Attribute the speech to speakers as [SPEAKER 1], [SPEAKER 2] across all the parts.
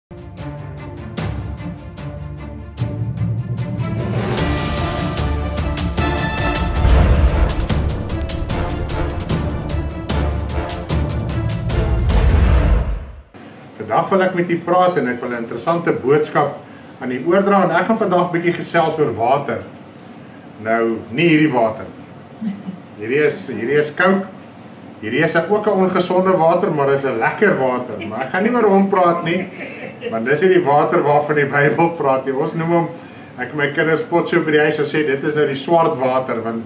[SPEAKER 1] Vandag wil ek met u praat en ek wil 'n interessante boodskap aan u oordra en ek gaan vandag bietjie gesels oor water. Nou, nie hierdie water. Hierdie is koud. Hierdie is ook 'n ongesonde water, maar is 'n lekker water. Maar ek gaan nie meer hom praat nie, want dis nie die water waarvan die Bybel praat nie. Ons noem hom, ek my kinders spot so by die huis en sê dit is nou die swart water, want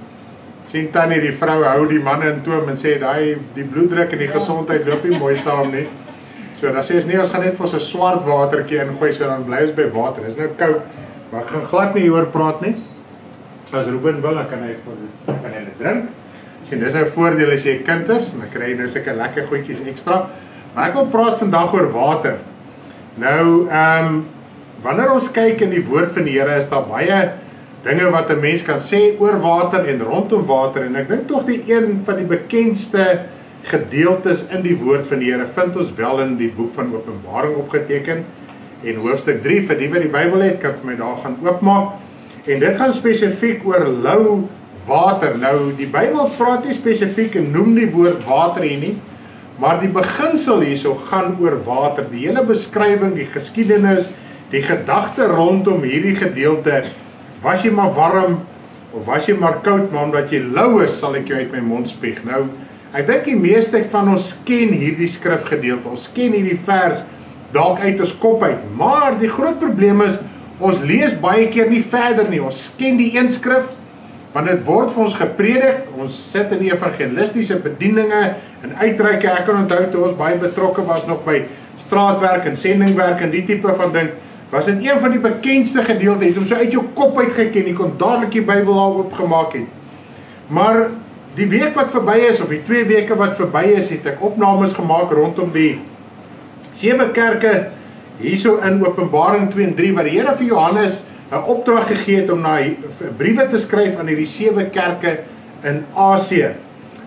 [SPEAKER 1] sien tannie die vrou hou die manne in toom en sê die bloeddruk en die gesondheid loop nie mooi saam nie. So dan sê ons nee, ons gaan net vir ons 'n swart watertjie ingooi, so dan bly ons by water. Dis nou koud, maar ek gaan glad nie hieroor praat nie. As Ruben wil, dan kan hy dit drink. Sien, dis nou 'n voordeel as jy 'n kind is, dan kry jy nou sulke lekker goedjies ekstra. Maar ek wil praat vandag oor water. Nou, wanneer ons kyk in die woord van die Here, is daar baie dinge wat 'n mens kan sê oor water en rondom water. En ek dink tog die een van die bekendste gedeeltes in die woord van die Here vind ons wel in die boek van Openbaring opgeteken. En hoofstuk 3, vir die wat die Bybel het, kan vir my daar gaan oopmaak. En dit gaan spesifiek oor lou water. Nou, die Bybel praat nie spesifiek en noem die woord water hier nie, maar die beginsel hierso gaan oor water. Die hele beskrywing, die geskiedenis, die gedagte rondom hierdie gedeelte, was jy maar warm of was jy maar koud, maar omdat jy lou is, sal ek jou uit my mond spieg. Nou, ek dink die meeste van ons ken hierdie skrifgedeelte, ons ken hierdie vers dalk uit ons kop uit, maar die groot probleem is, ons lees baie keer nie verder nie, ons ken die een skrif, want dit word vir ons gepredik, ons sit in die evangelistiese bedieninge en uitreike. Ek kan onthou toe ons baie betrokke was nog by straatwerk en sendingwerk en die tipe van ding, was dit een van die bekendste gedeeltes, het om so uit jou kop uitgeken, jy kon dadelik die Bybel al oopgemaak het. Maar die week wat verby is, of die 2 weke wat verby is, het ek opnames gemaak rondom die 7 kerke, hierso in Openbaring 2 en 3, waar die Here vir Johannes 'n opdrag gegee het om na briewe te skryf aan hierdie 7 kerke in Asië.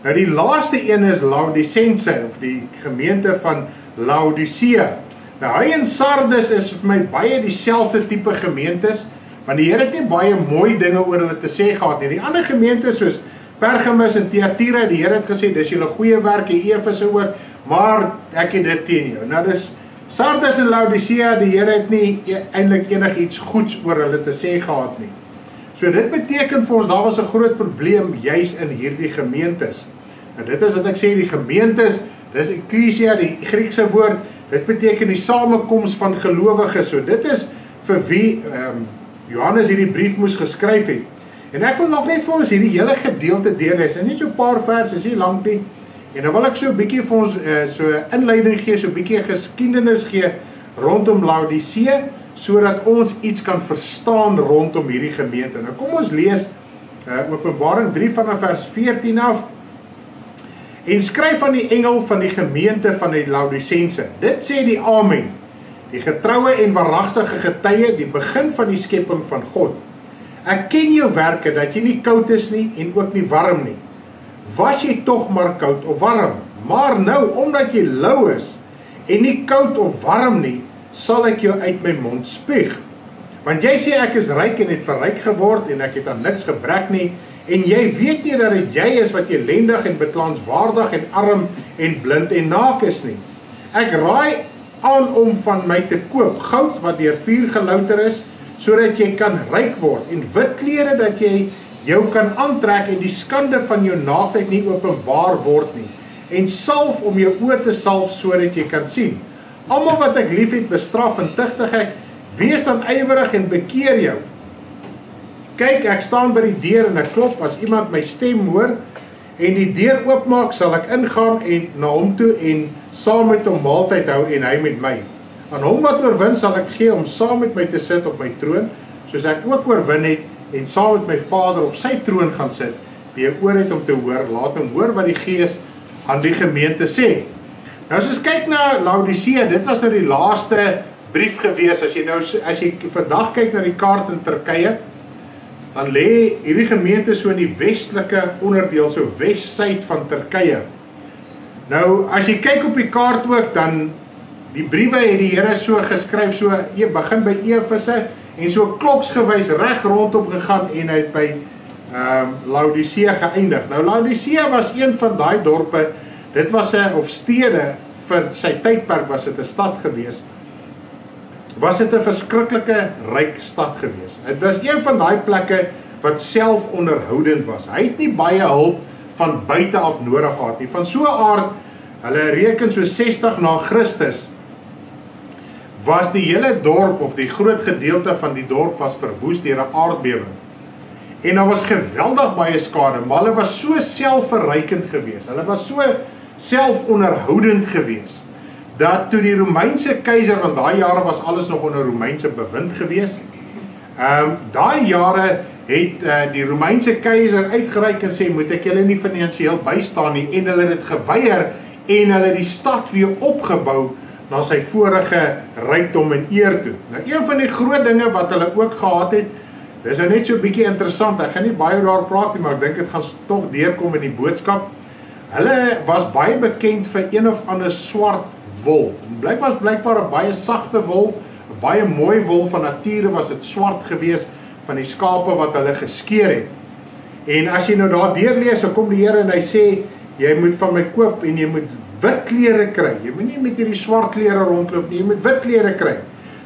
[SPEAKER 1] Nou die laaste een is Laodicense, of die gemeente van Laodicea. Nou hy en Sardes is vir my baie dieselfde tipe gemeentes, want die Here het nie baie mooi dinge oor hulle te sê gehad nie. Die ander gemeentes soos Pergamus en Thyatira, die Here het gesê, dis julle goeie werke, Efese ook, maar ek het dit teen jou. Nou dis Sardes en Laodicea, die Here het nie eintlik enigiets goeds oor hulle te sê gehad nie. So dit beteken vir ons, daar was 'n groot probleem juis in hierdie gemeentes. Nou dit is wat ek sê, die gemeentes, dis ekklesia, die Griekse woord, dit beteken die samekoms van gelowiges. So dit is vir wie Johannes hierdie brief moes geskryf het. En ek wil nog net vir ons hierdie hele gedeelte deurlees, en nie so 'n paar verse, is nie lank nie. En dan wil ek so 'n bietjie vir ons so 'n inleiding gee, so 'n bietjie geskiedenis gee rondom Laodicea, sodat ons iets kan verstaan rondom hierdie gemeente. Nou kom ons lees Openbaring 3 vanaf vers 14 af. En skryf aan die engel van die gemeente van die Laodicense. Dit sê die Amen, die getroue en waaragtige getuie, die begin van die skepping van God. Ek ken jou werke, dat jy nie koud is nie en ook nie warm nie. Was jy tog maar koud of warm? Maar nou, omdat jy lou is en nie koud of warm nie, sal ek jou uit my mond spuug. Want jy sê ek is ryk en het verryk geword en ek het aan niks gebrek nie, en jy weet nie dat dit jy is wat ellendig en beklaanswaardig en arm en blind en naak is nie. Ek raai aan om van my te koop goud wat deur vuur gelouter is, sodat jy kan ryk word, en wit klere dat jy jou kan aantrek en die skande van jou naaktheid nie openbaar word nie, en salf om jou oë te salf sodat jy kan sien. Almal wat ek lief het bestraf en tugtig ek, wees dan ywerig en bekeer jou. Kyk, ek staan by die deur en ek klop, as iemand my stem hoor en die deur oopmaak, sal ek ingaan en na hom toe en saam met hom maaltyd hou en hy met my. Aan hom wat oorwin sal ek gee om saam met my te sit op my troon, soos ek ook oorwin het en saam met my Vader op sy troon gaan sit. Wie 'n oor het om te hoor, laat hom hoor wat die Gees aan die gemeente sê. Nou as ons kyk na Laodicea, dit was nou die laaste brief gewees. As jy vandag kyk na die kaart in Turkye, dan lê hierdie gemeente so in die westelike onderdeel, so wes-suid van Turkye. Nou as jy kyk op die kaart ook, dan Die briewe het die Here so geskryf, so begin by Efese en so kloksgewys reg rondom gegaan en hy het by Laodicea geëindig. Nou Laodicea was een van daai dorpe, dit was of stede vir sy tydperk was dit 'n stad gewees. Was dit 'n verskriklike ryk stad gewees. Dit was een van daai plekke wat selfonderhoudend was. Hy het nie baie hulp van buite af nodig gehad nie. Van so 'n aard, hulle reken so 60 na Christus, was die hele dorp of die groot gedeelte van die dorp was verwoes deur 'n aardbewing. En daar was geweldig baie skade, maar hulle was so selfverrykend gewees. Hulle was so selfonderhoudend gewees dat toe die Romeinse keiser, want daai jare was alles nog onder Romeinse bewind gewees. Daai jare het die Romeinse keiser uitgereik en sê, moet ek julle nie finansiëel bystaan nie, en hulle het dit geweier en hulle die stad weer opgebou na sy vorige rykdom en eer toe. Nou een van die groot dinge wat hulle ook gehad het, dis nou net so 'n bietjie interessant, ek gaan nie baie daar praat nie, maar ek dink dit gaan tog deurkom in die boodskap. Hulle was baie bekend vir een of ander swart wol. Blykbaar 'n baie sagte wol, 'n baie mooi wol, van nature was dit swart gewees van die skape wat hulle geskeer het. En as jy nou daar deurlees, so kom die Here en hy sê, jy moet van my koop en jy moet wit klere kry. Jy moet nie met hierdie swart klere rondloop nie, jy moet wit klere kry.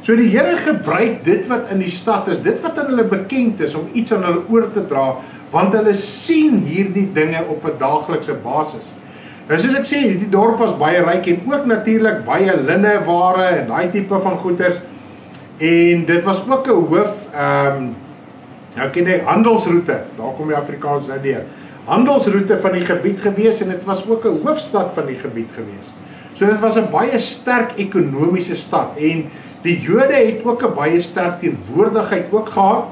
[SPEAKER 1] So die Here gebruik dit wat in die stad is, dit wat aan hulle bekend is, om iets aan hulle oor te dra, want hulle sien hierdie dinge op 'n daaglikse basis. Nou soos ek sê, die dorp was baie ryk en ook natuurlik baie linneware en daai tipe van goederes. En dit was ook 'n hoof, nou ken jy handelsroete, daar kom die Afrikaans nou deur. Handelsroete van die gebied gewees en dit was ook 'n hoofstad van die gebied gewees. So dit was 'n baie sterk ekonomiese stad en die Jode het ook 'n baie sterk teenwoordigheid ook gehad.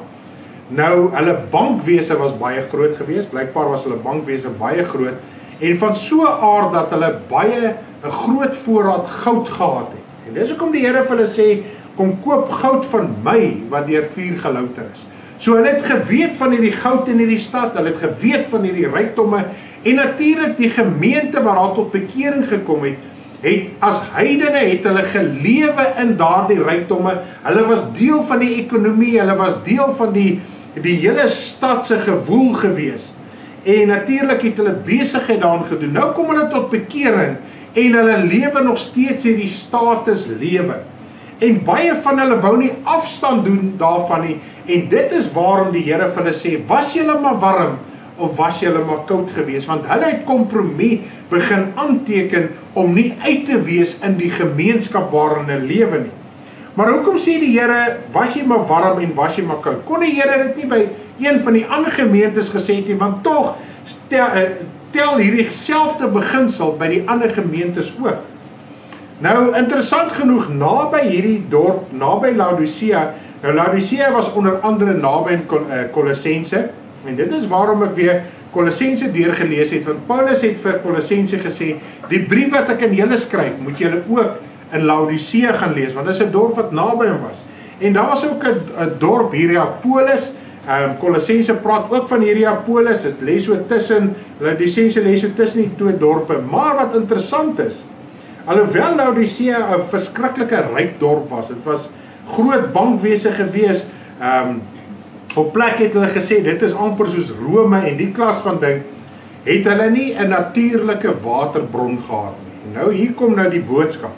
[SPEAKER 1] Nou, hulle bankwese was baie groot gewees, blykbaar was hulle bankwese baie groot, en van so 'n aard dat hulle baie 'n groot voorraad goud gehad het. En dis hoekom die Here vir hulle sê, kom koop goud van my wat deur vuur gelouter is. So hulle het geweet van hierdie goud in hierdie stad, hulle het geweet van hierdie rykdomme, en natuurlik die gemeente waar daar tot bekering gekom het as heidene het hulle gelewe in daardie rykdomme. Hulle was deel van die ekonomie, hulle was deel van die hele stad se gewoel gewees. En natuurlik het hulle besigheid daarin gedoen. Nou kom hulle tot bekering en hulle lewe nog steeds hierdie status lewe. En baie van hulle wou nie afstand doen daarvan nie. En dit is waarom die Here vir hulle sê, was julle maar warm of was julle maar koud gewees? Want hulle het kompromie begin aanteken om nie uit te wees in die gemeenskap waarin hulle lewe nie. Maar hoekom sê die Here, was jy maar warm en was jy maar koud? Kon die Here dit nie by een van die ander gemeentes gesê het nie, want tog tel hierdie selfde beginsel by die ander gemeentes ook. Nou, interessant genoeg, naby hierdie dorp, naby Laodicea, nou Laodicea was onder andere naby in Laodicense, en dit is waarom ek weer Laodicense deurgelees het, want Paulus het vir Laodicense gesê, die brief wat ek aan julle skryf, moet julle ook in Laodicea gaan lees, want dit is 'n dorp wat naby hom was. En daar was ook 'n dorp, Hierapolis, Laodicense praat ook van Hierapolis, dit lê so tussen, Laodicense lê so tussen die twee dorpe, maar wat interessant is, alhoewel Laodicea 'n verskriklike ryk dorp was, dit was groot bankwese gewees, op plek het hulle gesê, dit is amper soos Rome en die klas van ding, het hulle nie 'n natuurlike waterbron gehad nie. Nou hier kom nou die boodskap.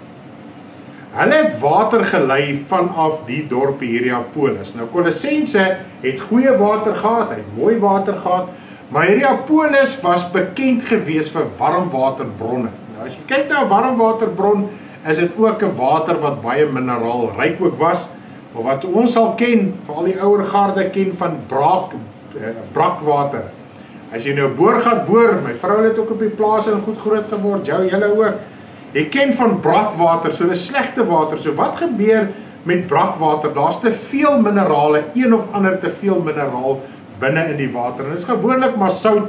[SPEAKER 1] Hulle het water gelei vanaf die dorp Hierapolis. Nou Laodicense het goeie water gehad, het mooi water gehad, maar Hierapolis was bekend gewees vir warmwaterbronne. Nou as jy kyk na 'n warmwaterbron, is dit ook 'n water wat baie mineraalryk ook was, of wat ons sal ken, veral die ouer garde ken van brakwater. As jy nou boor gaan boor, my vrou het ook op die plaas en goed groot geword, julle ook. Jy ken van brakwater, so dis slegte water. So wat gebeur met brakwater? Daar's te veel minerale, een of ander te veel mineraal binne in die water. En dit is gewoonlik maar sout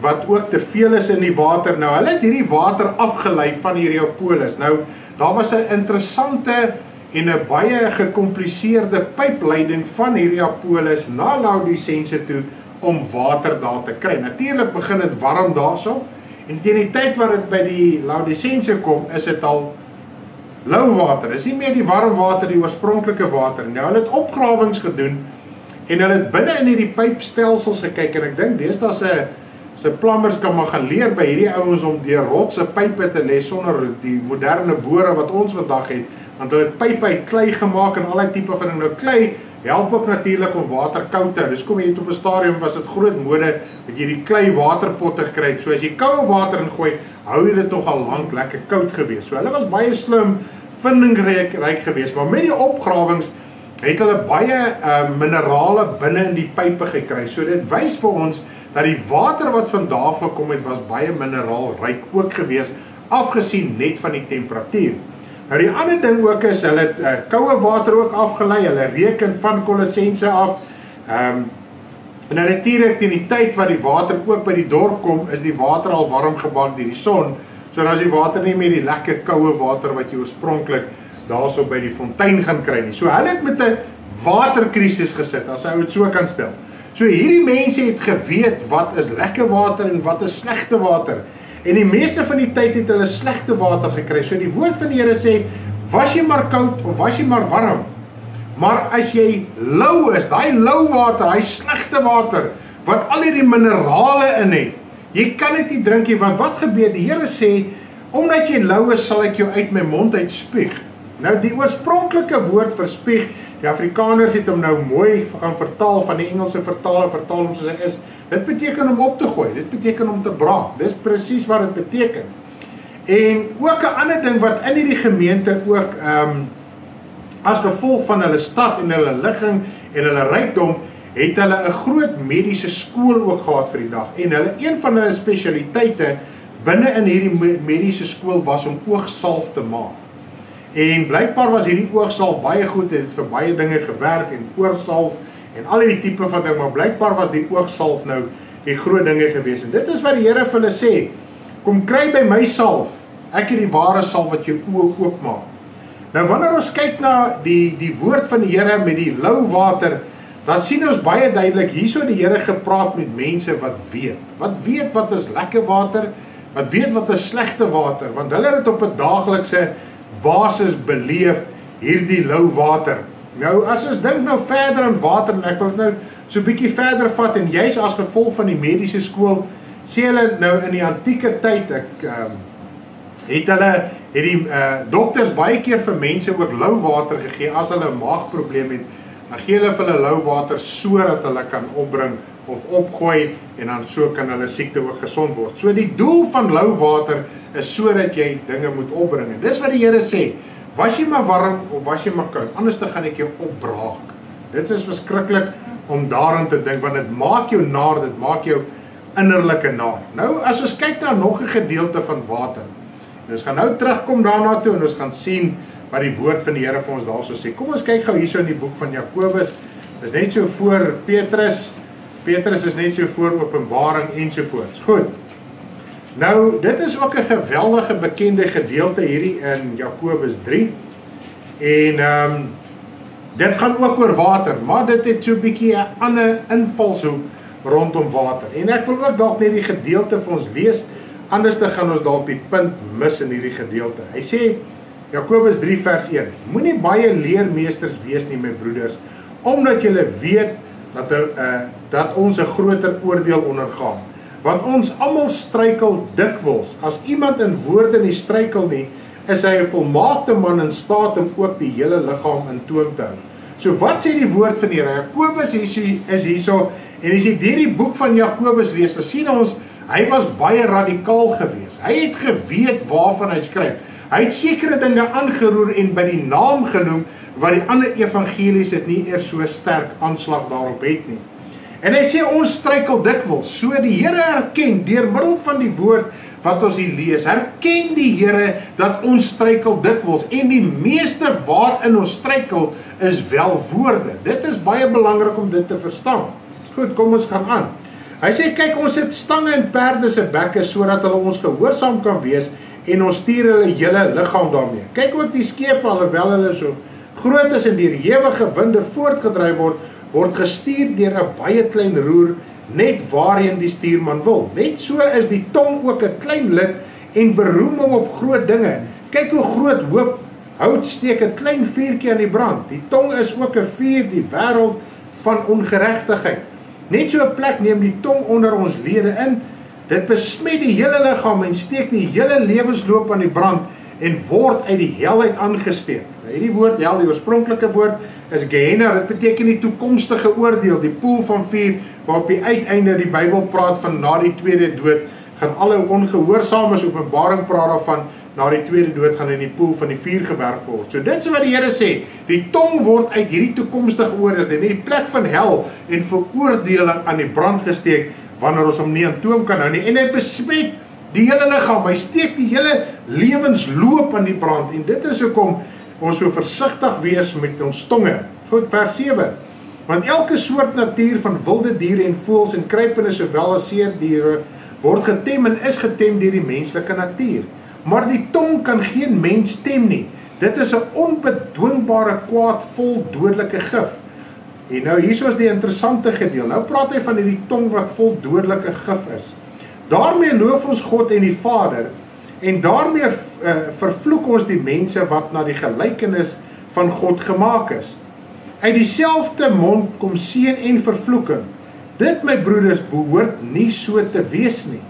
[SPEAKER 1] wat ook te veel is in die water. Nou, hulle het hierdie water afgelei van Hierapolis. Nou, daar was 'n interessante en 'n baie gekompliseerde pypleiding van Hierapolis na Laodicense toe om water daar te kry. Natuurlik begin dit warm daarso, en teen die tyd wat dit by die Laodicense kom, is dit al lou water. Is nie meer die warm water, die oorspronklike water. Nou, hulle het opgrawings gedoen en hulle het binne in hierdie pypstelsels gekyk en ek dink deesdae se plumbers kan maar gaan leer by hierdie ouens om deur rotse pype te lê sonder die moderne bore wat ons vandag het, want hulle het pype uit klei gemaak en allerlei tipe van ding. Nou klei help ook natuurlik om water koud te hou. Dus kom jy op 'n stadium was dit groot mode dat jy die klei waterpotte gekry het. So as jy koue water ingooi, hou jy dit nogal lank lekker koud gewees. So hulle was baie slim, vindingryk gewees, maar met die opgrawings het hulle baie minerale binne in die pype gekry. So dit wys vir ons dat die water wat van daar gekom het was baie mineraalryk ook gewees, afgesien net van die temperatuur. Nou die ander ding ook is, hulle het koue water ook afgelei, hulle reken van Laodicense af, en natuurlik teen die tyd wat die water ook by die dorp kom, is die water al warm gebak deur die son, so dan is die water nie meer die lekker koue water wat jy oorspronklik daarso by die fontein gaan kry nie. So hulle het met 'n waterkrisis gesit, as ou dit so kan stel. So hierdie mense het geweet wat is lekker water en wat is slegte water. En die meeste van die tyd het hulle slegte water gekry. So die woord van die Here sê, was jy maar koud of was jy maar warm. Maar as jy lou is, daai lou water, daai slegte water, wat al hierdie minerale in het, jy kan dit nie drink nie, want wat gebeur? Die Here sê, omdat jy lou is, sal ek jou uit my mond uitspuug. Nou die oorspronklike woord vir spieg, die Afrikaners het hom nou mooi gaan vertaal van die Engelse vertaal hom soos hy is. Dit beteken om op te gooi, dit beteken om te braak. Dis presies wat dit beteken. En ook 'n ander ding wat in hierdie gemeente ook as gevolg van hulle stad en hulle ligging en hulle rykdom, het hulle 'n groot mediese skool ook gehad vir die dag. En een van hulle spesialiteite binne in hierdie mediese skool was om oogsalf te maak. En blykbaar was hierdie oogsalf baie goed, het vir baie dinge gewerk en oorsalf en al die tipe van ding, maar blykbaar was die oogsalf nou die groot dinge gewees. En dit is wat die Here vir hulle sê, kom kry by my salf, ek het die ware salf wat jou oë oopmaak. Nou wanneer ons kyk na die woord van die Here met die lou water, dan sien ons baie duidelik, hierso die Here gepraat met mense wat weet wat is lekker water, wat weet wat is slegte water, want hulle het op 'n daaglikse basis beleef hierdie lou water. Nou as ons dink nou verder aan water, en ek wil nou so 'n bietjie verder vat, en juis as gevolg van die mediese skool, sê hulle nou in die antieke tyd, het die dokters baie keer vir mense ook lou water gegee, as hulle 'n maagprobleem het, dan gee hulle vir hulle lou water sodat hulle kan opbring of opgooi, en dan so kan hulle siekte ook gesond word. So die doel van lou water is sodat jy dinge moet opbring. En dis wat die Here sê, was jy maar warm of was jy maar koud, anders dan gaan ek jou opbraak. Dit is verskriklik om daaraan te dink, want dit maak jou naar, dit maak jou innerlike naar. Nou as ons kyk na nog 'n gedeelte van water, en ons gaan nou terugkom daarna toe, en ons gaan sien wat die woord van die Here vir ons daarso sê. Kom ons kyk gou hierso in die boek van Jakobus, dis net so voor Petrus is net so voor Openbaring ensovoorts. Goed, nou dit is ook 'n geweldige bekende gedeelte hierdie in Jakobus 3, en dit gaan ook oor water, maar dit het so 'n bietjie 'n ander invalshoek rondom water, en ek wil ook dalk net die gedeelte vir ons lees, anders dan gaan ons dalk die punt mis in hierdie gedeelte. Hy sê, Jakobus 3 vers 1, moenie baie leermeesters wees nie, my broeders, omdat julle weet dat ons 'n groter oordeel ondergaan. Want ons almal struikel dikwels. As iemand in woorde nie struikel nie, is hy 'n volmaakte man in staat om ook die hele liggaam in toom te hou. So wat sê die woord van die Here? Jakobus is hierso, en as jy die boek van Jakobus lees, dan sien ons, hy was baie radikaal geweest. Hy het geweet waarvan hy skryf. Hy het sekere dinge aangeroer en by die naam genoem, wat die ander evangelies het nie eers so sterk aanslag daarop het nie. En hy sê ons struikel dikwels. So die Here erken deur middel van die woord wat ons hier lees, erken die Here dat ons struikel dikwels, en die meeste waarin ons struikel is wel woorde. Dit is baie belangrik om dit te verstaan. Goed, kom ons gaan aan. Hy sê kyk, ons het stange in perde se bekke sodat hulle ons gehoorsaam kan wees, en ons stuur hulle hele liggaam daarmee. Kyk ook die skepe, alhoewel hulle so groot is en deur ewige winde voortgedryf word gestuur deur 'n baie klein roer, net waarheen die stuurman wil. Net so is die tong ook 'n klein lid en beroem hom op groot dinge. Kyk hoe groot hoop hout steek 'n klein vuurtjie aan die brand. Die tong is ook 'n vuur, die wêreld van ongeregtigheid. Net so 'n plek neem die tong onder ons lede in. Dit besmet die hele liggaam en steek die hele lewensloop aan die brand en word uit die hel uit aangesteek. Nou hierdie woord hel, die oorspronklike woord is Gehenna. Dit beteken die toekomstige oordeel, die poel van vuur, waar op die uiteinde die Bybel praat van na die tweede dood, gaan alle ongehoorsaames, Openbaring praat daarvan, na die tweede dood gaan in die poel van die vuur gewerp word. So dit is wat die Here sê, die tong word uit hierdie toekomstige oordeel, in die plek van hel en veroordeling aan die brand gesteek, wanneer ons hom nie aan toom kan hou nie, en hy besmet die hele liggaam, hy steek die hele lewensloop aan die brand, en dit is hoekom ons so versigtig wees met ons tonge. Goed, vers 7, want elke soort natuur van wilde diere en voëls en kruipende sowel as seerdiere word getem en is getem deur die menslike natuur. Maar die tong kan geen mens stem nie. Dit is 'n onbedwingbare kwaad vol dodelike gif. En nou hier is die interessante gedeel. Nou praat hy van hierdie tong wat vol dodelike gif is. Daarmee loof ons God en die Vader, en daarmee vervloek ons die mense wat na die gelykenis van God gemaak is. Uit dieselfde mond kom seën en vervloeking. Dit, my broeders, behoort nie so te wees nie.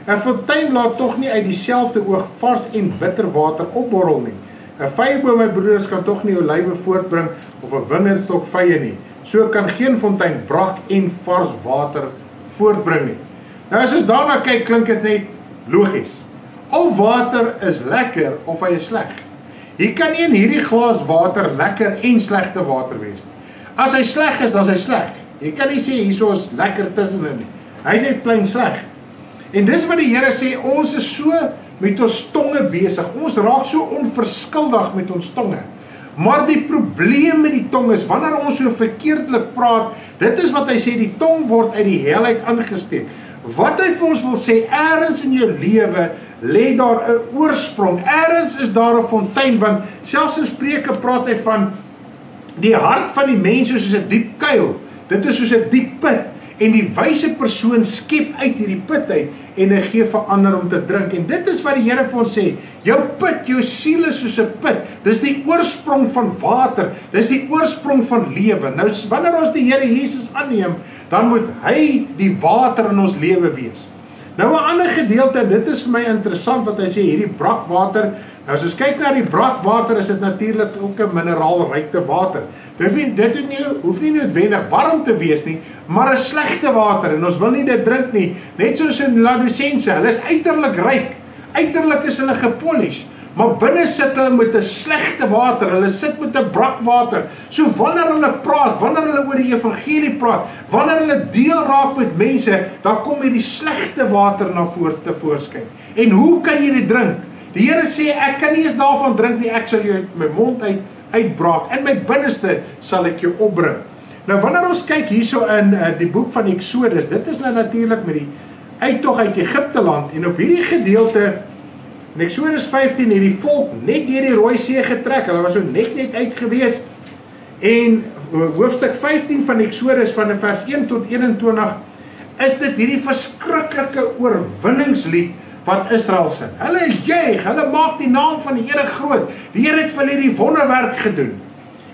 [SPEAKER 1] 'n fontein laat tog nie uit dieselfde oog vars en bitter water opborrel nie. 'n vyeboom, my broeders, kan tog nie olywe voortbring of 'n wingerdstok vye nie. So kan geen fontein brak en vars water voortbring nie. Nou as ons daarna kyk, klink dit net logies. Of water is lekker of hy is sleg. Hier kan nie in hierdie glas water lekker en slegte water wees nie. As hy sleg is, dan is hy sleg. Jy kan nie sê hierso is lekker tussenin nie. Hy is net plain sleg. En dis wat die Here sê, ons is so met ons tonge besig. Ons raak so onverskillig met ons tonge. Maar die probleem met die tong is, wanneer ons so verkeerdelik praat, dit is wat hy sê, die tong word uit die hel uit aangesteek. Wat hy vir ons wil sê, ergens in jou lewe lê daar 'n oorsprong. Ergens is daar 'n fontein, want selfs in Spreuke praat hy van die hart van die mens soos 'n diep kuil. Dit is soos 'n diep put. En die wyse persoon skep uit hierdie put uit en hy gee vir ander om te drink. En dit is wat die Here vir ons sê. Jou put, jou siel is soos 'n put. Dis die oorsprong van water. Dis die oorsprong van lewe. Nou wanneer ons die Here Jesus aanneem, dan moet hy die water in ons lewe wees. Nou 'n ander gedeelte, en dit is vir my interessant wat hy sê, hierdie brakwater. Nou as ons kyk na die brakwater, is dit natuurlik ook 'n mineraalrykte water. Dit hoef nie noodwendig warm te wees nie, maar 'n slegte water, en ons wil nie dit drink nie. Net soos in Laodicense, hulle is uiterlik ryk, uiterlik is hulle gepolish, maar binne sit hulle met 'n slegte water, hulle sit met 'n brakwater. So wanneer hulle praat, wanneer hulle oor die evangelie praat, wanneer hulle deel raak met mense, dan kom hierdie slegte water na voorskyn. En hoe kan jy dit drink? Die Here sê, ek kan nie eens daarvan drink nie, ek sal jou uit my mond uitbraak, en my binneste sal ek jou opbring. Nou wanneer ons kyk hierso in die boek van Eksodus, dit is nou natuurlik met die uittog uit Egipte land, en op hierdie gedeelte, in Eksodus 15, het die volk net deur die Rooi See getrek, hulle was so net uit gewees, en hoofstuk 15 van Eksodus, van vers 1 tot 21, is dit hierdie verskriklike oorwinningslied, wat Israel sing. Hulle juig, hulle maak die naam van die Here groot. Die Here het vir hierdie wonderwerk gedoen.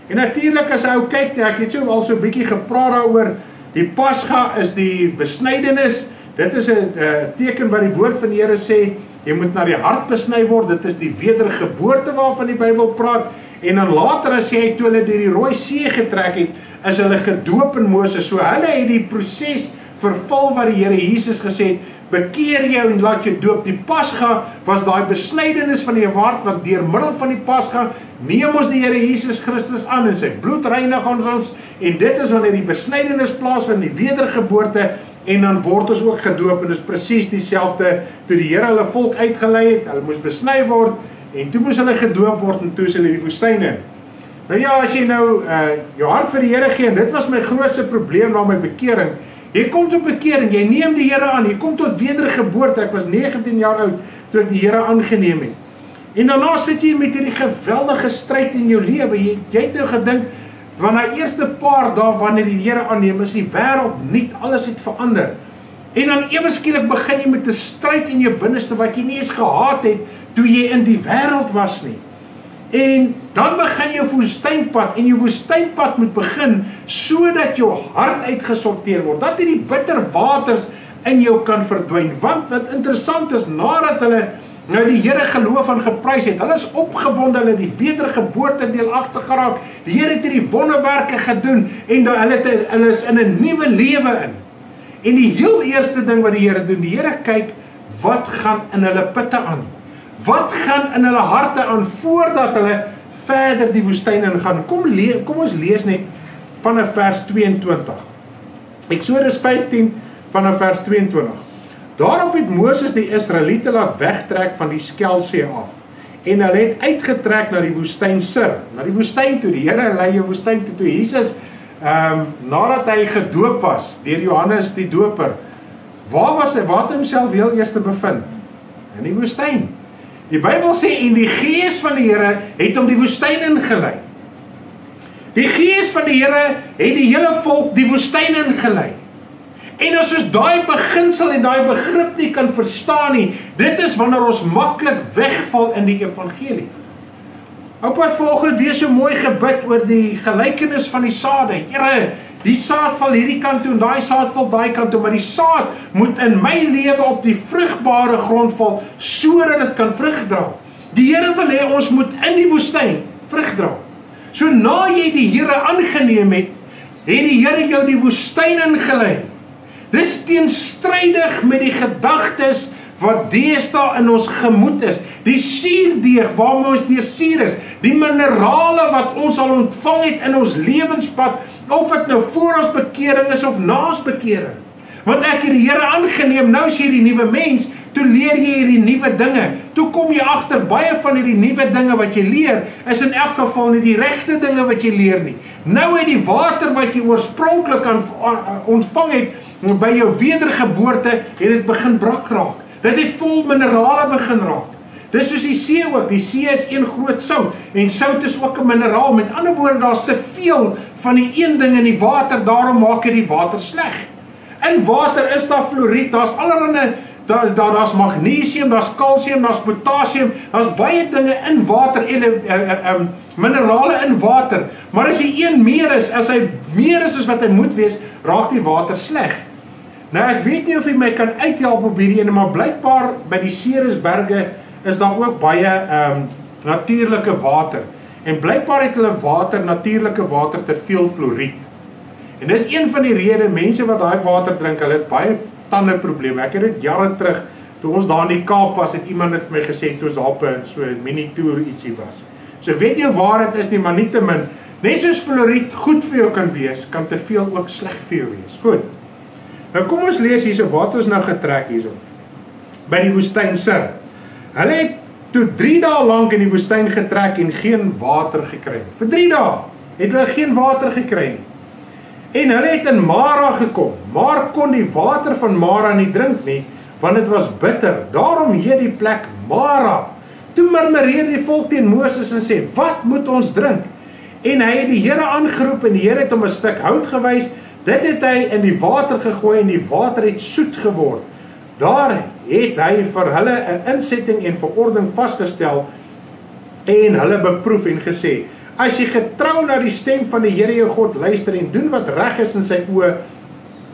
[SPEAKER 1] En natuurlik as ou kyk, ek het al so 'n bietjie gepraat daaroor, die Pasga is die besnydenis. Dit is 'n teken wat die woord van die Here sê, jy moet na die hart besny word. Dit is die wedergeboorte waarvan die Bybel praat. En dan later as jy toe hulle deur die Rooi See getrek het, is hulle gedoop in Moses. So hulle het die proses vervul wat die Here Jesus gesê het, bekeer jou en laat jou doop. Die Pasga was daai besnydenis van die hart, want deur middel van die Pasga neem ons die Here Jesus Christus aan en sy bloed reinig ons, en dit is wanneer die besnydenis plaasvind, die wedergeboorte, en dan word ons ook gedoop, en dit is presies dieselfde, toe die Here hulle volk uitgelei het, hulle moes besny word, en toe moes hulle gedoop word, en toe is hulle die woestyn in. Nou ja, as jy nou jou hart vir die Here gee, en dit was my grootste probleem na my bekering, jy kom tot bekering, jy neem die Here aan, jy kom tot wedergeboorte. Ek was 19 jaar oud toe ek die Here aangeneem het. En daarna sit jy met hierdie geweldige stryd in jou lewe. Jy het nou gedink, van die eerste paar dae wanneer jy die Here aanneem, is die wêreld nuut, alles het verander. En dan ewe skielik begin jy met 'n stryd in jou binneste wat jy nie eens gehaat het toe jy in die wêreld was nie. En dan begin jou woestynpad, en jou woestynpad moet begin, sodat jou hart uitgesorteer word, dat die bitter waters in jou kan verdwyn. Want wat interessant is, nadat hulle nou die Here geloof en geprys het, hulle is opgewonde, hulle die wedergeboorte deelagtig geraak, die Here het hierdie wonderwerke gedoen, en hulle is in 'n nuwe lewe in. En die heel eerste ding wat die Here doen, die Here kyk, wat gaan in hulle putte aan? Wat gaan in hulle harte aan, voordat hulle verder die woestyn in gaan? Kom ons lees net vanaf vers 22. Eksodus 15 vanaf vers 22. Daarop het Moses die Israeliete laat wegtrek van die Skelsee af. En hulle het uitgetrek na die woestyn Sir, na die woestyn toe. Die Here lei jou woestyn toe. Jesus, nadat hy gedoop was deur Johannes die Doper, waar het hy homself heel eers bevind? In die woestyn. Die Bybel sê, en die Gees van die Here het hom die woestyn ingelei. Die Gees van die Here het die hele volk die woestyn ingelei. En as ons daai beginsel en daai begrip nie kan verstaan nie, dit is wanneer ons maklik wegval in die evangelie. Oupa het vanoggend weer so mooi gebid oor die gelykenis van die saade. Here, die saad val hierdie kant toe en daai saad val daai kant toe, maar die saad moet in my lewe op die vrugbare grond val, sodat dit kan vrug dra. Die Here wil hê ons moet in die woestyn vrug dra. So na jy die Here aangeneem het die Here jou die woestyn ingelei. Dis teenstrydig met die gedagtes wat deesdae in ons gemoed is. Die suurdeeg waarmee ons deur suur is, die minerale wat ons al ontvang het in ons lewenspad, of dit nou voor ons bekering is of na ons bekering. Want ek het die Here aangeneem, nou is jy die nuwe mens, toe leer jy hierdie nuwe dinge. Toe kom jy agter, baie van hierdie nuwe dinge wat jy leer, is in elk geval nie die regte dinge wat jy leer nie. Nou het die water wat jy oorspronklik ontvang het, by jou wedergeboorte, het dit begin brak raak. Dit het vol minerale begin raak. Dis soos die see ook, die see is een groot sout, en sout is ook 'n mineraal. Met ander woorde, daar's te veel van die een ding in die water, daarom maak dit die water sleg. In water is daar fluoried, daar's allerlei, daar's magnesium, daar's kalsium, daar's potassium, daar's baie dinge in water, minerale in water, maar as die een meer is, as hy meer is as wat hy moet wees, raak die water sleg. Nou ek weet nie of jy my kan uithelp op hierdie ene, maar blykbaar by die Ceresberge is daar ook baie natuurlike water, en blykbaar het hulle natuurlike water te veel fluoried. En dis een van die redes, mense wat daai water drink, hulle het baie tandeprobleme. Ek het dit jare terug, toe ons daar in die Kaap was, het iemand het vir my gesê, toe ons daar op so 'n mini-tour ietsie was. So weet jy waar dit is nie, maar nietemin, net soos fluoried goed vir jou kan wees, kan te veel ook sleg vir jou wees. Goed. Nou kom ons lees hierso, wat ons nou getrek hierso. By die woestyn Sir. Hulle het toe 3 dae lank in die woestyn getrek en geen water gekry nie. Vir 3 dae het hulle geen water gekry nie. En hulle het in Mara gekom, maar kon die water van Mara nie drink nie, want dit was bitter. Daarom heet die plek Mara. Toe murmureer die volk teen Moses en sê, wat moet ons drink? En hy het die Here aangeroep en die Here het hom 'n stuk hout gewys. Dit het hy in die water gegooi en die water het soet geword. Daar het hy vir hulle 'n insetting en verordening vasgestel en hulle beproef en gesê, as jy getrou na die stem van die Here jou God luister en doen wat reg is in sy oë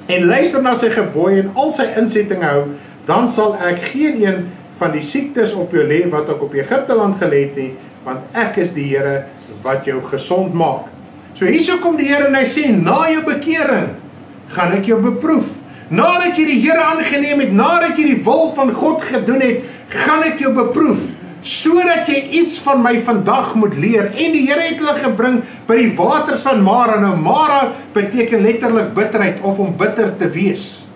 [SPEAKER 1] en luister na sy gebooie en al sy insettinge hou, dan sal ek geen een van die siektes op jou lê wat ek op Egipte land gelê het nie, want ek is die Here wat jou gesond maak. So hierso kom die Here en hy sê, na jou bekering gaan ek jou beproef. Nadat jy die Here aangeneem het, nadat jy die wil van God gedoen het, gaan ek jou beproef, sodat jy iets van my vandag moet leer. En die Here het hulle gebring by die waters van Mara. Nou Mara beteken letterlik bitterheid of om bitter te wees.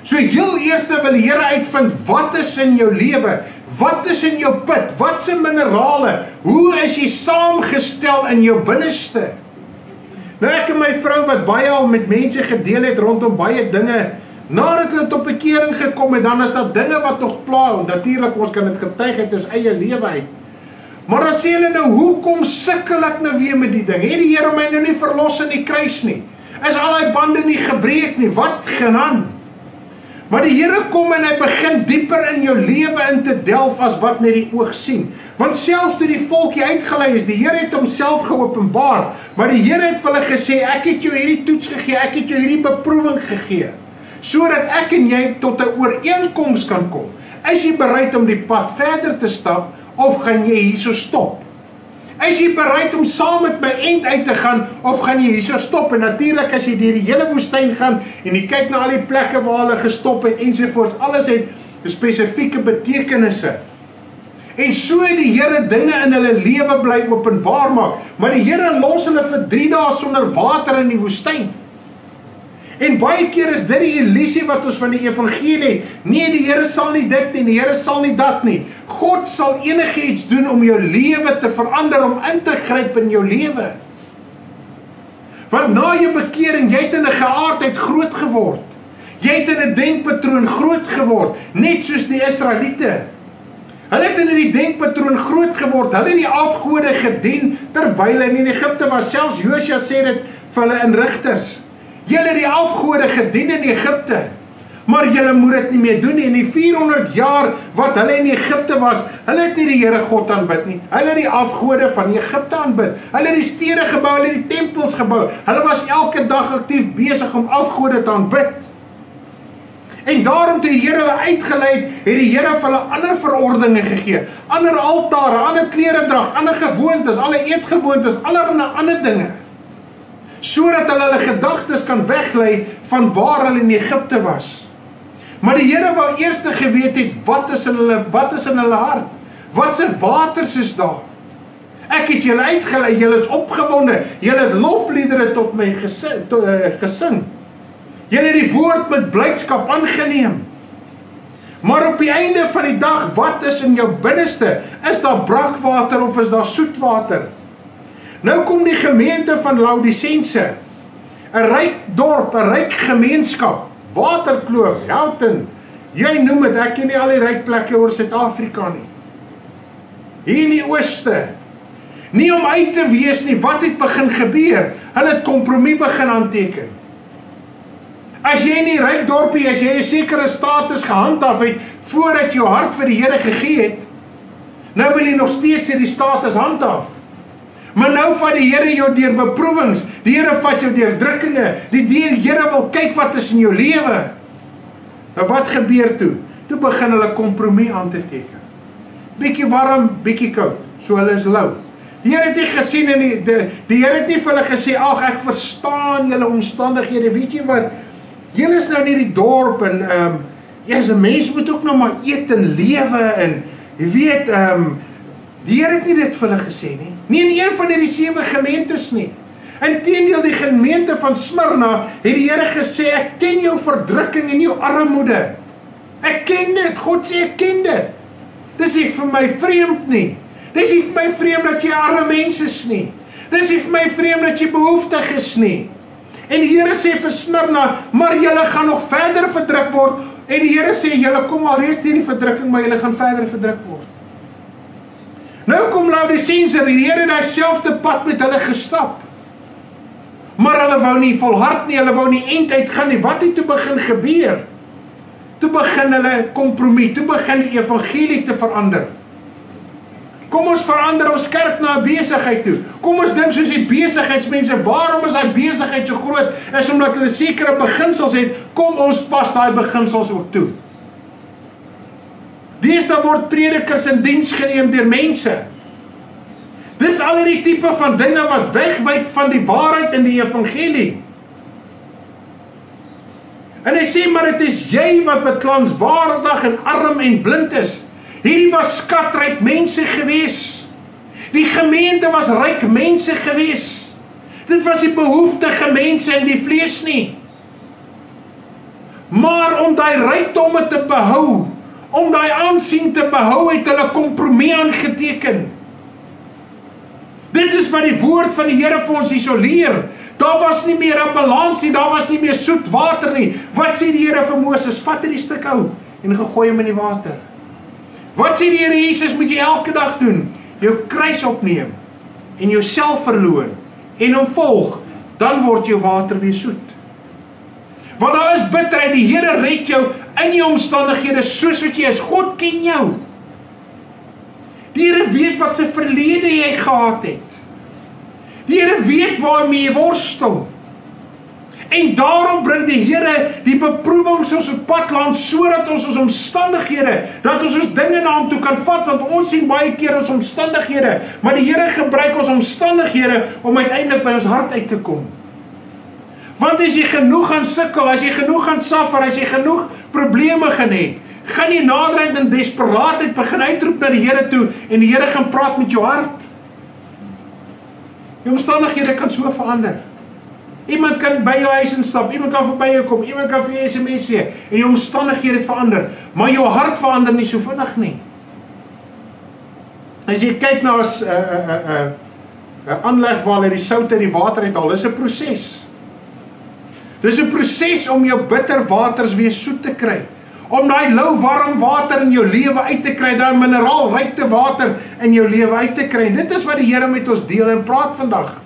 [SPEAKER 1] So heel eerste wil die Here uitvind, wat is in jou lewe? Wat is in jou put? Wat se minerale? Hoe is jy saamgestel in jou binneste? Nou ek en my vrou wat baie al met mense gedeel het rondom baie dinge, nadat hulle tot bekering gekom het, dan is daar dinge wat nog pla, natuurlik ons kan dit getuig uit ons eie lewe uit. Maar dan sê hulle nou, hoekom sukkel ek nou weer met die ding? Het die Here my nou nie verlos in die kruis nie? Is al die bande nie gebreek nie? Wat gaan aan? Maar die Here kom en hy begin dieper in jou lewe in te delf as wat net die oog sien. Want selfs toe die volkie uitgelei is, die Here het homself geopenbaar, maar die Here het vir hulle gesê, ek het jou hierdie toets gegee, ek het jou hierdie beproewing gegee, sodat ek en jy tot 'n ooreenkoms kan kom. Is jy bereid om die pad verder te stap, of gaan jy hierso stop? Is jy bereid om saam met my end uit te gaan, of gaan jy hierso stop? En natuurlik as jy deur die hele woestyn gaan, en jy kyk na al die plekke waar hulle gestop het, ensovoorts, alles het spesifieke betekenisse. En so het die Here dinge in hulle lewe bly openbaar maak, maar die Here los hulle vir 3 dae sonder water in die woestyn. En baie keer is dit die illusie wat ons van die evangelie het. Nee, die Here sal nie dit nie, die Here sal nie dat nie. God sal enigiets doen om jou lewe te verander, om in te gryp in jou lewe. Want na jou bekering, jy het in 'n geaardheid groot geword. Jy het in 'n denkpatroon groot geword, net soos die Israeliete. Hulle het in die denkpatroon groot geword, hulle het die afgode gedien, terwyl hulle in Egipte was. Selfs Josua sê dit vir hulle in Rigters. Julle het die afgode gedien in Egipte, maar julle moet dit nie meer doen nie. In die 400 jaar wat hulle in Egipte was, hulle het nie die Here God aanbid nie. Hulle het die afgode van Egipte aanbid. Hulle het die stede gebou, hulle het die tempels gebou. Hulle was elke dag aktief besig om afgode te aanbid. En daarom toe die Here hulle uitgelei het die Here vir hulle ander verordeninge gegee. Ander altare, ander kleredrag, ander gewoontes, alle eetgewoontes, allerlei ander dinge. Sodat hulle gedagtes kan weglei van waar hulle in Egipte was. Maar die Here wou eers geweet het, wat is in hulle hart? Wat se waters is daar? Ek het julle uitgelei, julle is opgewonde, julle het lofliedere tot my gesing. Julle het die woord met blydskap aangeneem. Maar op die einde van die dag, wat is in jou binneste? Is daar brakwater of is daar soetwater? Nou kom die gemeente van Laodicense, 'n ryk dorp, 'n ryk gemeenskap, Waterkloof, Houghton, jy noem dit, ek ken nie al die ryk plekke oor Suid-Afrika nie. Hier in die ooste, nie om uit te wees nie, wat het begin gebeur? Hulle het kompromie begin aanteken. As jy in die ryk dorpie, as jy 'n sekere status gehandhaaf het, voordat jou hart vir die Here gegee het, nou wil jy nog steeds die status handhaaf. Maar nou vat die Here jou deur beproewings, die Here vat jou deur drukkinge, die Here wil kyk wat is in jou lewe. Nou wat gebeur toe? Toe begin hulle kompromie aan te teken. Bietjie warm, bietjie koud, so hulle is lou. Die Here het nie gesien en die Here het nie vir hulle gesê, ag ek verstaan julle omstandighede, weet jy wat? Julle is nou nie die dorp en as 'n mens moet ook nog maar eet en lewe en jy weet, die Here het nie dit vir hulle gesê nie. Nie in een van die 7 gemeentes nie. Inteendeel die gemeente van Smyrna het die Here gesê, ek ken jou verdrukking en jou armoede. Ek ken dit, God sê ek ken dit. Dis nie vir my vreemd nie. Dis nie vir my vreemd dat jy arme mens is nie. Dis nie vir my vreemd dat jy behoeftig is nie. En die Here sê vir Smyrna, maar julle gaan nog verder verdruk word. En die Here sê, julle kom al reeds deur die verdrukking, maar julle gaan verder verdruk word. Nou kom Laodicense, die Here het dieselfde pad met hulle gestap. Maar hulle wou nie volhard nie, hulle wou nie eind uitgaan nie. Wat het toe begin gebeur? Toe begin hulle kompromie, toe begin die evangelie te verander. Kom ons verander ons kerk na 'n besigheid toe. Kom ons dink soos die besigheidsmense, waarom is daai besigheid so groot? Is omdat hulle sekere beginsels het, kom ons pas daai beginsels ook toe. Deesdae word predikers in diens geneem deur mense. Dis al die tipe van dinge wat wegwyk van die waarheid in die evangelie. En hy sê, maar dit is jy wat beklaanswaardig en arm en blind is. Hierdie was skatryk mense gewees. Die gemeente was ryk mense gewees. Dit was die behoeftige mense in die vlees nie. Maar om daai rykdomme te behou, om daai aansien te behou, het hulle kompromie aangeteken. Dit is wat die woord van die Here vir ons isoleer. Daar was nie meer 'n balans nie, daar was nie meer soet water nie. Wat sê die Here vir Moses? Vat hierdie stuk hout en gooi hom in die water. Wat sê die Here Jesus moet jy elke dag doen? Jou kruis opneem en jouself verloon en hom volg, dan word jou water weer soet. Want daar is bitterheid, die Here red jou
[SPEAKER 2] in jou omstandighede soos wat jy is. God ken jou. Die Here weet wat se verlede jy gehad het. Die Here weet waarmee jy worstel. En daarom bring die Here die beproewings ons op pad langs, sodat ons omstandighede, dat ons dinge na hom toe kan vat, want ons sien baie keer ons omstandighede, maar die Here gebruik ons omstandighede om uiteindelik by ons hart uit te kom. Want as jy genoeg gaan sukkel, as jy genoeg gaan suffer, as jy genoeg probleme gaan hê, gaan jy naderhand in desperaatheid begin uitroep na die Here toe, en die Here gaan praat met jou hart. Die omstandighede kan so verander. Iemand kan by jou huis instap, iemand kan verby jou kom, iemand kan vir jou SMS sê, en die omstandighede het verander, maar jou hart verander nie so vinnig nie. As jy kyk na as aanleg waar hulle die sout uit die water uithaal, dis 'n proses. Dis 'n proses om jou bitter waters weer soet te kry, om daai lou warm water in jou lewe uit te kry, daai mineraalrykte water in jou lewe uit te kry. En dit is wat die Here met ons deel en praat vandag.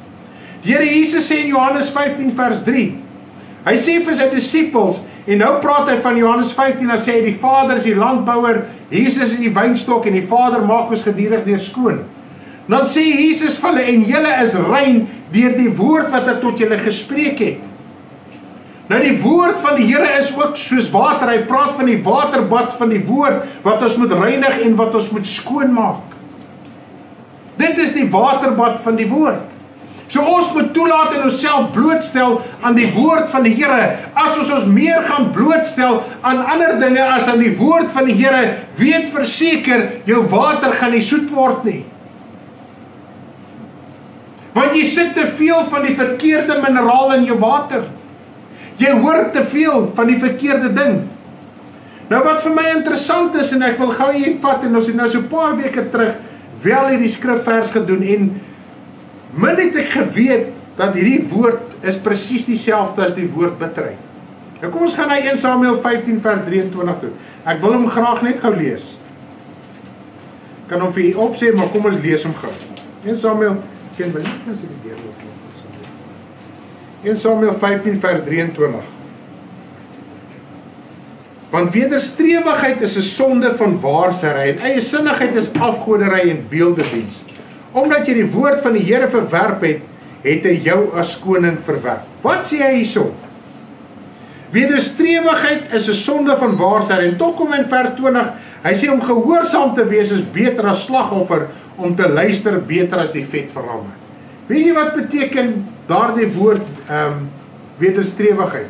[SPEAKER 2] Die Here Jesus sê in Johannes 15 vers 3, hy sê vir sy disippels, en nou praat hy van Johannes 15, dan sê hy die Vader is die landbouer, Jesus is die wynstok en die Vader maak ons gedurig deur skoon. Dan sê Jesus vir hulle, en julle is rein deur die woord wat ek tot julle gespreek het. Nou die woord van die Here is ook soos water, hy praat van die waterbad van die woord, wat ons moet reinig en wat ons moet skoon maak. Dit is die waterbad van die woord. So ons moet toelaat en onsself blootstel aan die woord van die Here. As ons meer gaan blootstel aan ander dinge as aan die woord van die Here, weet verseker, jou water gaan nie soet word nie. Want jy sit te veel van die verkeerde mineraal in jou water. Jy hoor te veel van die verkeerde ding. Nou wat vir my interessant is, en ek wil gou hier vat, en ons het nou so 'n paar weke terug wel hierdie skrifvers gedoen, en min het ek geweet dat hierdie woord is presies dieselfde as die woord bitterheid. Nou kom ons gaan na 1 Samuel 15 vers 23 toe. Ek wil hom graag net gou lees. Ek kan hom vir u opsê, maar kom ons lees hom gou. 1 Samuel, sien my nie, as ek die deur loop. 1 Samuel 15 vers 23. Want wederstrewigheid is 'n sonde van waarsêry, en eie sinnigheid is afgoderry en beeldediens. Omdat jy die woord van die Here verwerp het, het hy jou as koning verwerp. Wat sê hy hierso? Wederstrewigheid is 'n sonde van waarsêry, en tog kom in vers 20, hy sê om gehoorsaam te wees is beter as slagoffer, om te luister beter as die vet van ramme. Weet jy wat beteken daardie woord wederstrewigheid?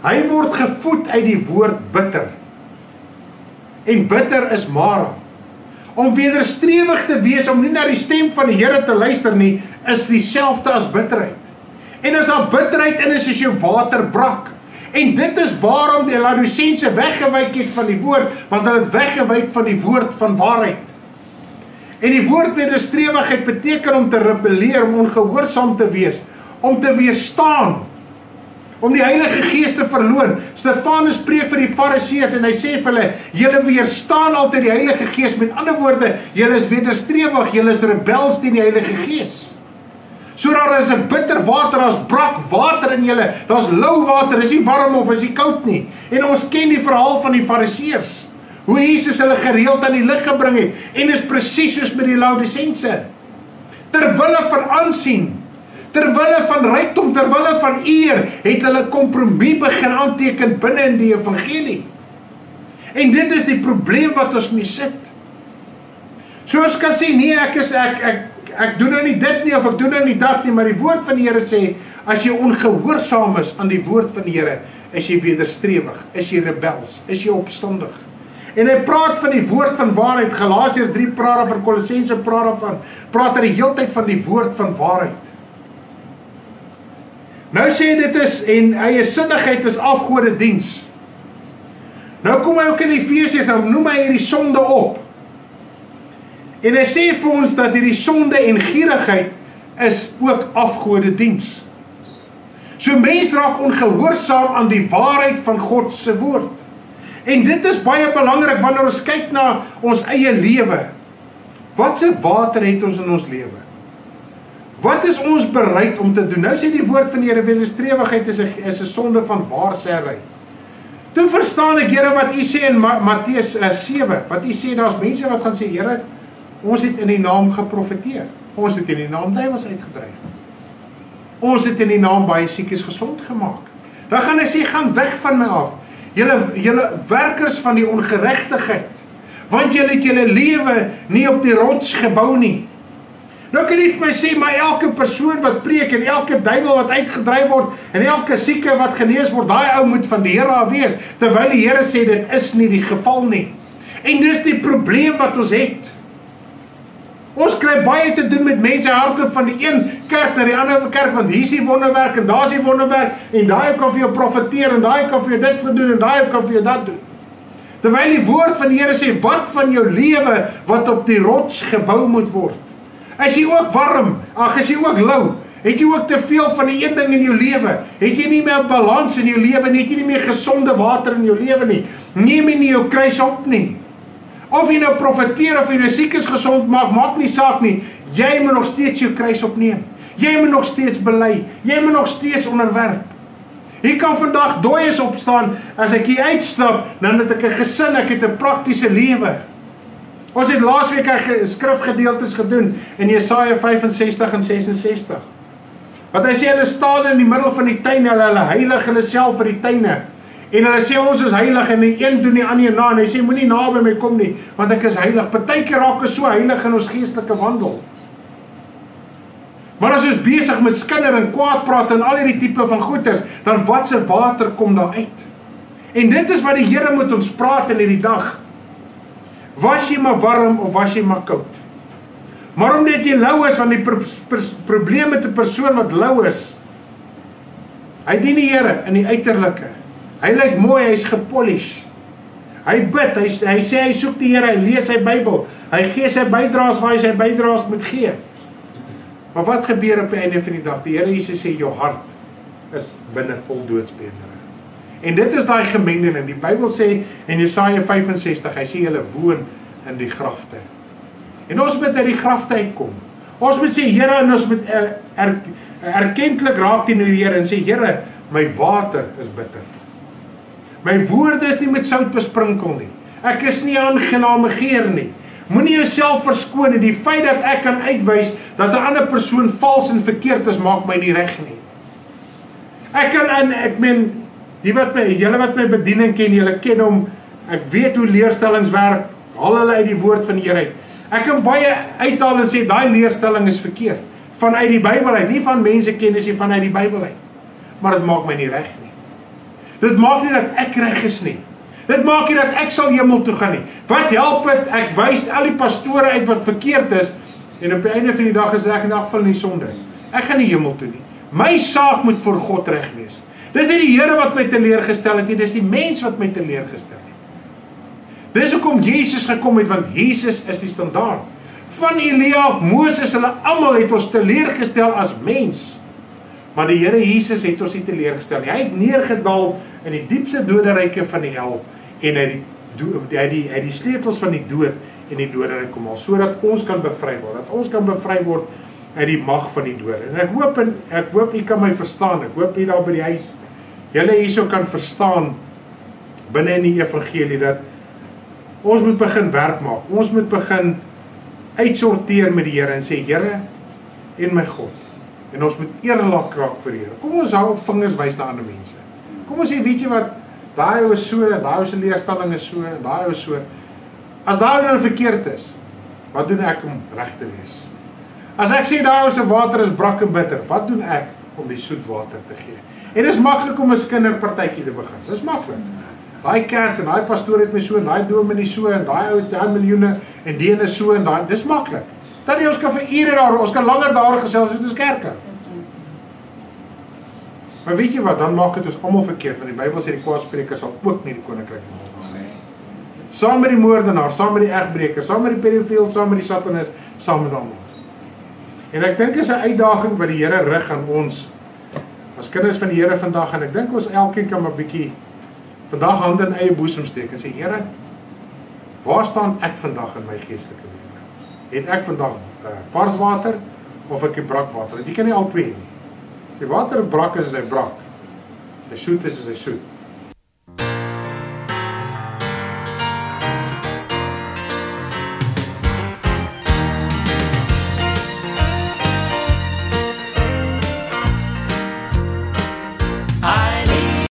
[SPEAKER 2] Hy word gevoed uit die woord bitter. En bitter is Mara. Om wederstrewig te wees, om nie na die stem van die Here te luister nie, is dieselfde as bitterheid. En as daar bitterheid in is jou water brak. En dit is waarom die Laodicense weggewyk het van die woord, want hulle het weggewyk van die woord van waarheid. En die woord wederstrewigheid beteken om te rebelleer, om ongehoorsaam te wees, om te weerstaan, om die Heilige Gees te verloon. Stefanus preek vir die Fariseërs en hy sê vir hulle, julle weerstaan altyd die Heilige Gees. Met ander woorde, julle is wederstrewig, julle is rebels teen die Heilige Gees. So daar is 'n bitter water, daar's brak water in julle, daar's lou water, is nie warm of is nie koud nie. En ons ken die verhaal van die Fariseërs, hoe Jesus hulle gereeld aan die lig gebring het, en is presies soos met die Laodicense. Terwille van aansien, terwille van rykdom, terwille van eer, het hulle kompromie begin aanteken binne in die evangelie. En dit is die probleem wat ons mee sit. So ons kan sê, nee, ek doen nou nie dit nie, of ek doen nou nie dat nie, maar die woord van die Here sê, as jy ongehoorsaam is aan die woord van die Here, is jy wederstrewig, is jy rebels, is jy opstandig. En hy praat van die woord van waarheid. Galasiërs 3 praat daarvan, Kolossense praat daarvan, praat hy die heeltyd van die woord van waarheid. Nou sê dit is, en eie sinnigheid is afgodediens. Nou kom hy ook in Efesiërs, nou noem hy hierdie sonde op. En hy sê vir ons dat hierdie sonde en gierigheid is ook afgodediens. So mens raak ongehoorsaam aan die waarheid van God se woord. En dit is baie belangrik wanneer ons kyk na ons eie lewe. Wat se water het ons in ons lewe? Wat is ons bereid om te doen? Nou sê die woord van die Here, wederstrewigheid is 'n sonde van waarsêry. Toe verstaan ek, Here, wat U sê in Matteus 7, wat U sê, daar's mense wat gaan sê, Here, ons het in die naam geprofeteer. Ons het in die naam duiwels uitgedryf. Ons het in die naam baie siekes gesond gemaak. Dan gaan hy sê, gaan weg van my af. Julle werkers van die ongeregtigheid, want julle het julle lewe nie op die rots gebou nie. Nou kan jy vir my sê, maar elke persoon wat preek, en elke duiwel wat uitgedryf word, en elke sieke wat genees word, daai ou moet van die Here af wees, terwyl die Here sê, dit is nie die geval nie. En dis die probleem wat ons het. Ons kry baie te doen met mense hardloop van die een kerk na die ander kerk, want hier is die wonderwerk, en daar is die wonderwerk, en daai kan vir jou profeteer, en daai kan vir jou dit verdoen, en daai kan vir jou dat doen. Terwyl die woord van die Here sê, wat van jou lewe wat op die rots gebou moet word? Is jy ook warm? Ag, is jy ook lou? Het jy ook te veel van die een ding in jou lewe? Het jy nie meer balans in jou lewe nie? Het jy nie meer gesonde water in jou lewe nie? Neem jy nie jou kruis op nie? Of jy nou profeteer, of jy nou siekes gesond maak, maak nie saak nie. Jy moet nog steeds jou kruis opneem. Jy moet nog steeds bely. Jy moet nog steeds onderwerp. Jy kan vandag dooies opstaan, as ek hier uitstap, dan het ek 'n gesin, ek het 'n praktiese lewe. Ons het laasweek 'n skrifgedeeltes gedoen in Jesaja 65 en 66. Wat hy sê, hulle staan in die middel van die tuin, hulle heilig hulle self vir die tuine. En hulle sê, ons is heilig, en die een doen die ander na, en hy sê, moenie na by my kom nie, want ek is heilig. Partykeer raak ons so heilig in ons geestelike wandel. Maar as ons besig met skinder en kwaad praat en al hierdie tipe van goeders, dan wat se water kom daar uit? En dit is wat die Here moet ons praat in hierdie dag. Was jy maar warm of was jy maar koud? Maar omdat jy lou is, want die probleem met 'n persoon wat lou is, hy dien die Here in die uiterlike. Hy lyk mooi, hy's gepolish. Hy bid, hy sê hy soek die Here, hy lees sy Bybel, hy gee sy bydraes waar hy sy bydraes moet gee. Maar wat gebeur op die einde van die dag? Die Here Jesus sê, jou hart is binne vol doodsbeendere. En dit is daai gemengdeling. Die Bybel sê in Jesaja 65, hy sê julle woon in die grafte. En ons moet uit die grafte uitkom. Ons moet sê, Here, en ons moet erkentlik raak teenoor die Here en sê, Here, my water is bitter. My woorde is nie met sout besprinkel nie. Ek is nie aangename geur nie. Moenie jouself verskoon nie. Die feit dat ek kan uitwys dat 'n ander persoon vals en verkeerd is, maak my nie reg nie. Ek meen, julle wat my bediening ken, julle ken hom, ek weet hoe leerstellings werk, haal hulle uit die woord van die Here uit. Ek kan baie uithaal en sê, daai leerstelling is verkeerd, vanuit die Bybel uit, nie van mense kennis nie, vanuit die Bybel uit. Maar dit maak my nie reg nie. Dit maak nie dat ek reg is nie. Dit maak nie dat ek sal hemel toe gaan nie. Wat help het, ek wys al die pastore uit wat verkeerd is, en op die einde van die dag is ek in elk geval in die sonde. Ek gaan nie hemel toe nie. My saak moet voor God reg wees. Dis nie die Here wat my teleurgestel het nie, dis die mens wat my teleurgestel het. Dis hoekom Jesus gekom het, want Jesus is die standaard. Van Elia of Moses, hulle almal het ons teleurgestel as mens. Maar die Here Jesus het ons nie teleurgestel nie. Hy het neergedaal in die diepste doderyke van die hel, en hy die sleutels van die dood en die doderyk kom al, sodat ons kan bevry word, dat ons kan bevry word uit die mag van die dode. En ek hoop u kan my verstaan, ek hoop u daar by die huis, julle hierso kan verstaan, binne in die evangelie, dat ons moet begin werk maak, ons moet begin uitsorteer met die Here, en sê, Here, en my God, en ons moet eerlik raak vir die Here. Kom ons hou op vingers wys na ander mense. Kom ons sê, weet jy wat, daai is so, daai se leerstelling is so, daai is so. As daai nou verkeerd is, wat doen ek om reg te wees? As ek sê daai se water is brak en bitter, wat doen ek om die soet water te gee? En dit is maklik om 'n kinderpartytjie te begin. Dis maklik. Daai kerk en daai pastoor het my so, en daai dominee so, en daai ou het miljoene, en die ene so, en daai, dis maklik. Dat ons kan vir ure daar, ons kan langer daar gesels as ons kerke. Maar weet jy wat, dan maak dit ons almal verkeerd, want die Bybel sê die kwaadspreker sal ook nie die koninkryk van God hê. Saam met die moordenaar, saam met die egbreker, saam met die pedofiel, saam met die satanis, saam met almal. En ek dink is 'n uitdaging wat die Here rig aan ons as kinders van die Here vandag, en ek dink ons elkeen kan maar bietjie vandag hande in eie boesem steek en sê, Here, waar staan ek vandag in my geestelike lewe? Het ek vandag vars water of ek brak water? Want jy kan nie al twee nie. As die water brak is hy brak. As hy soet is hy soet.